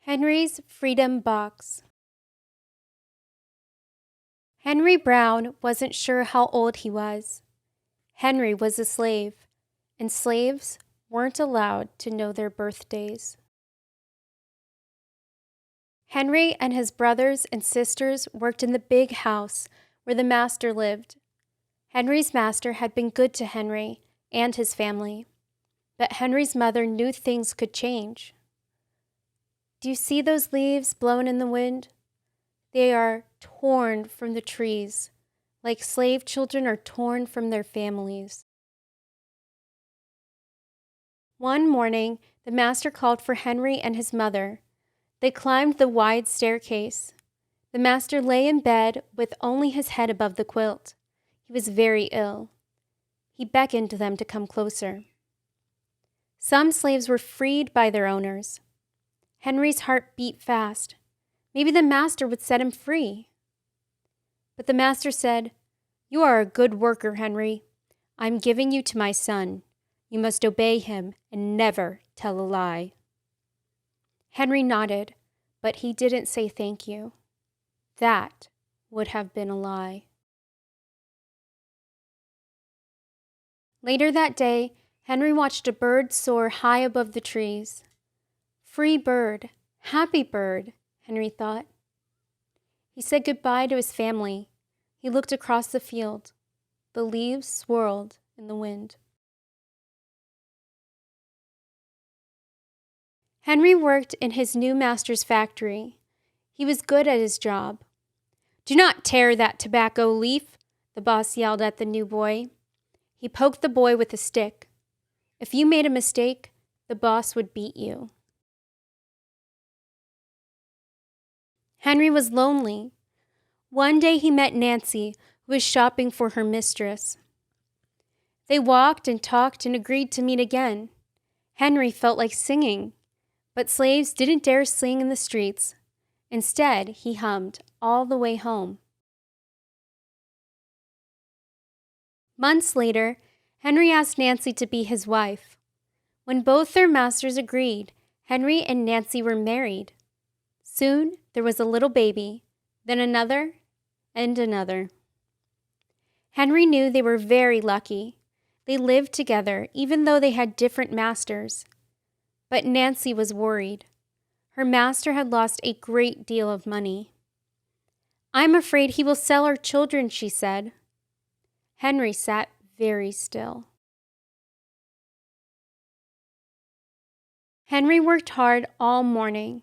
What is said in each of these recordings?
Henry's Freedom Box. Henry Brown wasn't sure how old he was. Henry was a slave, and slaves weren't allowed to know their birthdays. Henry and his brothers and sisters worked in the big house where the master lived. Henry's master had been good to Henry and his family, but Henry's mother knew things could change. Do you see those leaves blown in the wind? They are torn from the trees, like slave children are torn from their families. One morning, the master called for Henry and his mother. They climbed the wide staircase. The master lay in bed with only his head above the quilt. He was very ill. He beckoned them to come closer. Some slaves were freed by their owners. Henry's heart beat fast. Maybe the master would set him free. But the master said, "You are a good worker, Henry. I'm giving you to my son. You must obey him and never tell a lie." Henry nodded, but he didn't say thank you. That would have been a lie. Later that day, Henry watched a bird soar high above the trees. Free bird, happy bird, Henry thought. He said goodbye to his family. He looked across the field. The leaves swirled in the wind. Henry worked in his new master's factory. He was good at his job. "Do not tear that tobacco leaf," the boss yelled at the new boy. He poked the boy with a stick. If you made a mistake, the boss would beat you. Henry was lonely. One day he met Nancy, who was shopping for her mistress. They walked and talked and agreed to meet again. Henry felt like singing, but slaves didn't dare sing in the streets. Instead, he hummed all the way home. Months later, Henry asked Nancy to be his wife. When both their masters agreed, Henry and Nancy were married. Soon, there was a little baby, then another, and another. Henry knew they were very lucky. They lived together, even though they had different masters. But Nancy was worried. Her master had lost a great deal of money. "I'm afraid he will sell our children," she said. Henry sat very still. Henry worked hard all morning.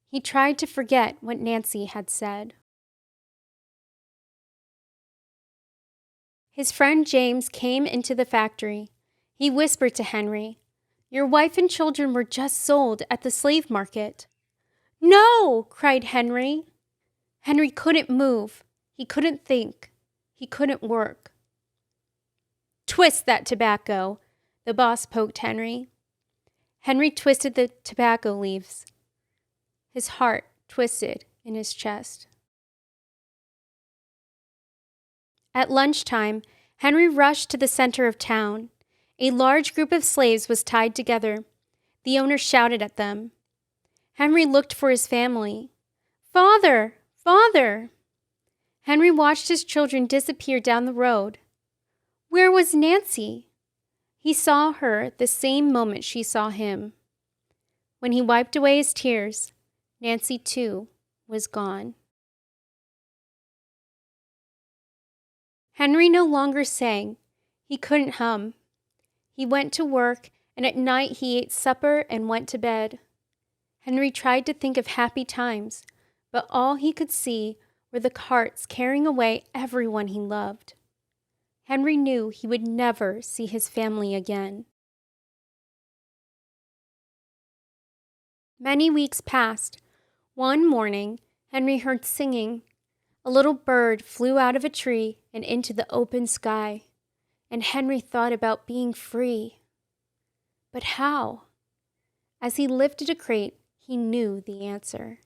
He tried to forget what Nancy had said. His friend James came into the factory. He whispered to Henry, "Your wife and children were just sold at the slave market." "No!" cried Henry. Henry couldn't move. He couldn't think. He couldn't work. "Twist that tobacco," the boss poked Henry. Henry twisted the tobacco leaves. His heart twisted in his chest. At lunchtime, Henry rushed to the center of town. A large group of slaves was tied together. The owner shouted at them. Henry looked for his family. "Father! Father!" Henry watched his children disappear down the road. Where was Nancy? He saw her the same moment she saw him. When he wiped away his tears, Nancy too was gone. Henry no longer sang. He couldn't hum. He went to work, and at night he ate supper and went to bed. Henry tried to think of happy times, but all he could see were the carts carrying away everyone he loved. Henry knew he would never see his family again. Many weeks passed. One morning, Henry heard singing. A little bird flew out of a tree and into the open sky, and Henry thought about being free. But how? As he lifted a crate, he knew the answer.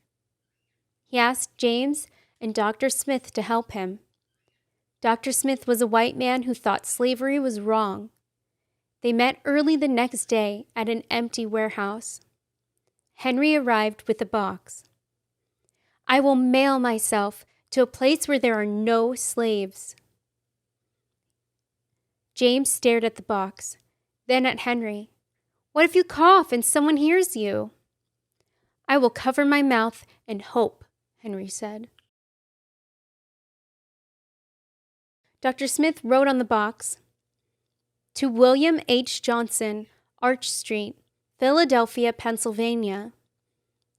He asked James and Dr. Smith to help him. Dr. Smith was a white man who thought slavery was wrong. They met early the next day at an empty warehouse. Henry arrived with a box. "I will mail myself to a place where there are no slaves." James stared at the box, then at Henry. "What if you cough and someone hears you?" "I will cover my mouth and hope," Henry said. Dr. Smith wrote on the box, "To William H. Johnson, Arch Street, Philadelphia, Pennsylvania.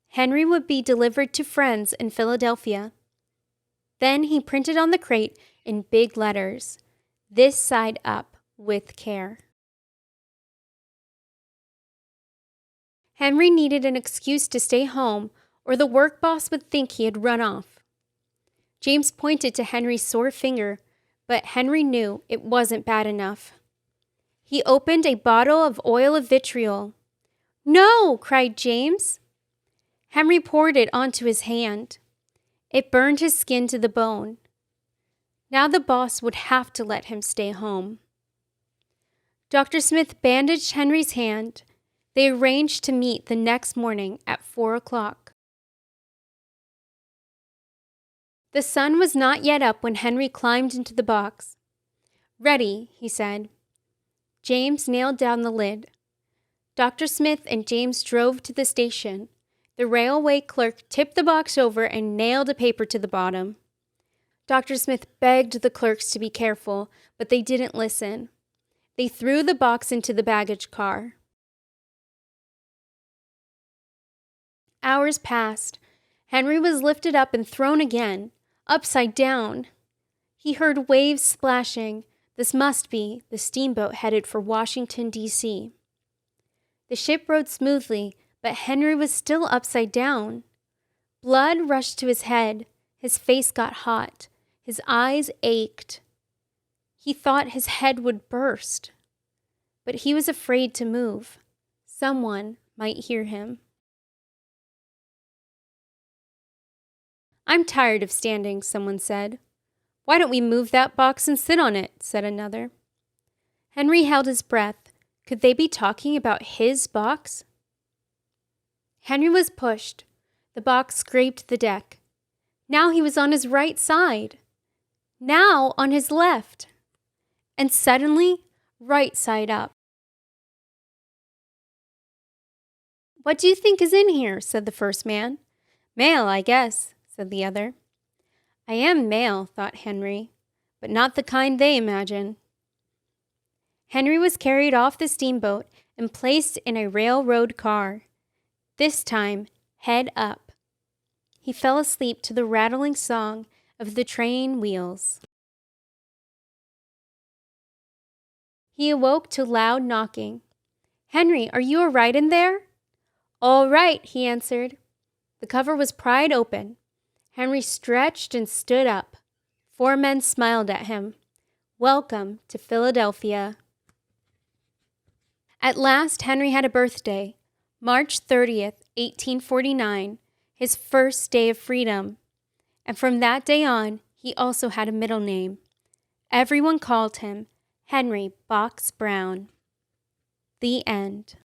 Henry would be delivered to friends in Philadelphia." Then he printed on the crate in big letters, "This side up, with care." Henry needed an excuse to stay home, or the work boss would think he had run off. James pointed to Henry's sore finger, but Henry knew it wasn't bad enough. He opened a bottle of oil of vitriol. "No!" cried James. Henry poured it onto his hand. It burned his skin to the bone. Now the boss would have to let him stay home. Dr. Smith bandaged Henry's hand. They arranged to meet the next morning at 4 o'clock. The sun was not yet up when Henry climbed into the box. "Ready," he said. James nailed down the lid. Dr. Smith and James drove to the station. The railway clerk tipped the box over and nailed a paper to the bottom. Dr. Smith begged the clerks to be careful, but they didn't listen. They threw the box into the baggage car. Hours passed. Henry was lifted up and thrown again, upside down. He heard waves splashing. This must be the steamboat headed for Washington, D.C. The ship rode smoothly, but Henry was still upside down. Blood rushed to his head. His face got hot. His eyes ached. He thought his head would burst. But he was afraid to move. Someone might hear him. "I'm tired of standing," someone said. "Why don't we move that box and sit on it?" said another. Henry held his breath. Could they be talking about his box? Henry was pushed. The box scraped the deck. Now he was on his right side. Now on his left. And suddenly, right side up. "What do you think is in here?" said the first man. "Mail, I guess," said the other. "I am mail," thought Henry, "but not the kind they imagine." Henry was carried off the steamboat and placed in a railroad car. This time, head up. He fell asleep to the rattling song of the train wheels. He awoke to loud knocking. "Henry, are you all right in there?" "All right," he answered. The cover was pried open. Henry stretched and stood up. 4 men smiled at him. Welcome to Philadelphia. At last, Henry had a birthday, March 30th, 1849, his first day of freedom. And from that day on, he also had a middle name. Everyone called him Henry Box Brown. The end.